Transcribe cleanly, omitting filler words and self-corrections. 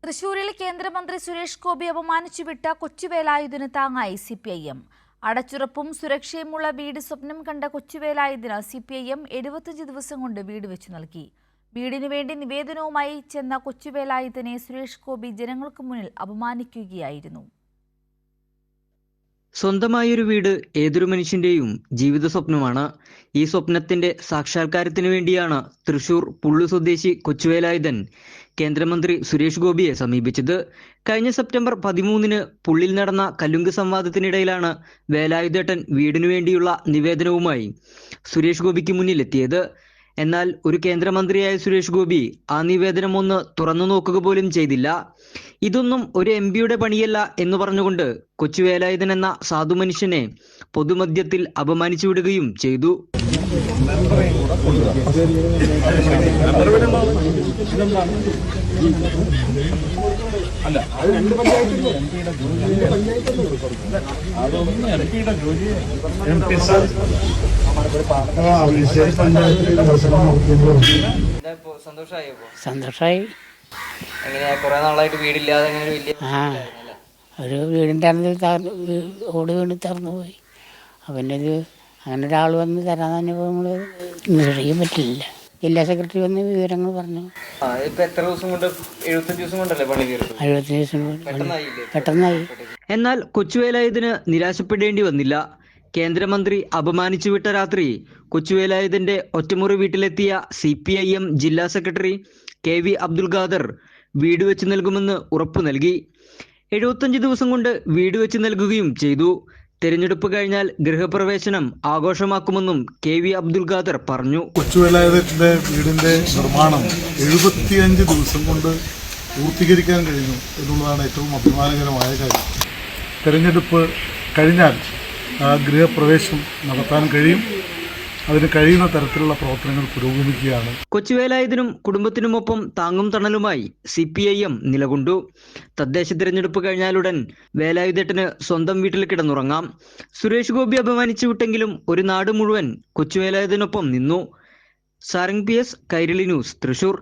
തൃശൂരിൽ കേന്ദ്രമന്ത്രി സുരേഷ് ഗോപി അപമാനിച്ചുവിട്ട കൊച്ചുവേലായുധന് താങ്ങായി CPIM. അടച്ചുറപ്പും സുരക്ഷയുമുള്ള വീട് സ്വപ്നം കണ്ട കൊച്ചുവേലായുധന് CPIM 75 ദിവസം കൊണ്ട് വീട് വെച്ചു നൽകി. വീടിനു വേണ്ടി നിവേദനവുമായി ചെന്ന കൊച്ചുവേലായുധനെ സുരേഷ് ഗോപി ജനങ്ങൾക്ക് മുന്നിൽ അപമാനിക്കുകയായിരുന്നു. സ്വന്തമായൊരു വീട് ഏതൊരു മനുഷ്യന്റെയും ജീവിത സ്വപ്നമാണ്. ഈ സ്വപ്നത്തിന്റെ സാക്ഷാത്കാരത്തിന് വേണ്ടിയാണ് തൃശൂർ പുള്ളു സ്വദേശി കൊച്ചുവേലായുധൻ കേന്ദ്രമന്ത്രി സുരേഷ് ഗോപിയെ സമീപിച്ചത്. കഴിഞ്ഞ സെപ്റ്റംബർ 13-ന് പുള്ളിൽ നടന്ന കല്ലുങ്ക് സംവാദത്തിനിടയിലാണ് വേലായുധേട്ടൻ വീടിനു വേണ്ടിയുള്ള നിവേദനവുമായി സുരേഷ് ഗോപിക്ക് മുന്നിലെത്തിയത്. എന്നാൽ ഒരു കേന്ദ്രമന്ത്രിയായ സുരേഷ് ഗോപി ആ നിവേദനം ഒന്ന് തുറന്നു നോക്കുക പോലും ചെയ്തില്ല. ഇതൊന്നും ഒരു MP-യുടെ പണിയല്ല എന്ന് പറഞ്ഞുകൊണ്ട് കൊച്ചുവേലായുധൻ എന്ന സാധു മനുഷ്യനെ പൊതുമധ്യത്തിൽ അപമാനിച്ചു വിടുകയും ചെയ്തു. സന്തോഷമായി. ഒരു വീടിൻ്റെ ഓട് വീണ് തറന്നു പോയി. പിന്നെ ഇത് അങ്ങനെ ഒരാൾ വന്ന് തരാൻ തന്നെ നമ്മൾ നിശ്ചയിക്കാൻ പറ്റില്ല. ജില്ലാ സെക്രട്ടറി വന്ന് വിവരങ്ങൾ പറഞ്ഞു. 75 ദിവസം കൊണ്ടല്ലേ പണി തീർത്തത്? 75 ദിവസം പെട്ടെന്നായി. എന്നാൽ കൊച്ചുവേലായുധന് നിരാശപ്പെടേണ്ടി വന്നില്ല. കേന്ദ്രമന്ത്രി അപമാനിച്ചു വിട്ട രാത്രി കൊച്ചുവേലായുധന്റെ ഒറ്റമുറി വീട്ടിലെത്തിയ CPIM ജില്ലാ സെക്രട്ടറി KV അബ്ദുൽ ഖാദർ വീട് വെച്ച് നൽകുമെന്ന് ഉറപ്പു നൽകി. 75 ദിവസം കൊണ്ട് വീട് വെച്ച് നൽകുകയും ചെയ്തു. തെരഞ്ഞെടുപ്പ് കഴിഞ്ഞാൽ ഗൃഹപ്രവേശനം ആഘോഷമാക്കുമെന്നും KV അബ്ദുൽ ഖാദർ പറഞ്ഞു. കൊച്ചുവേലായുധന്റെ വീടിന്റെ നിർമ്മാണം 75 ദിവസം കൊണ്ട് പൂർത്തീകരിക്കാൻ കഴിഞ്ഞു എന്നുള്ളതാണ് ഏറ്റവും അഭിമാനകരമായ കാര്യം. തെരഞ്ഞെടുപ്പ് കഴിഞ്ഞാൽ ഗൃഹപ്രവേശനം നടത്താൻ കഴിയും. അതിന് കഴിയുന്ന തരത്തിലുള്ള പ്രവർത്തനങ്ങൾ പുരോഗമിക്കുകയാണ്. കൊച്ചുവേലായുധനും കുടുംബത്തിനുമൊപ്പം താങ്ങും തണലുമായി CPIM നിലകൊണ്ടു. തദ്ദേശ തിരഞ്ഞെടുപ്പ് കഴിഞ്ഞാലുടൻ വേലായുധേട്ടന് സ്വന്തം വീട്ടിൽ കിടന്നുറങ്ങാം. സുരേഷ് ഗോപി അപമാനിച്ചു വിട്ടെങ്കിലും ഒരു നാട് മുഴുവൻ കൊച്ചുവേലായുധനൊപ്പം നിന്നു. Sarang PS, Kairali news, Thrissur.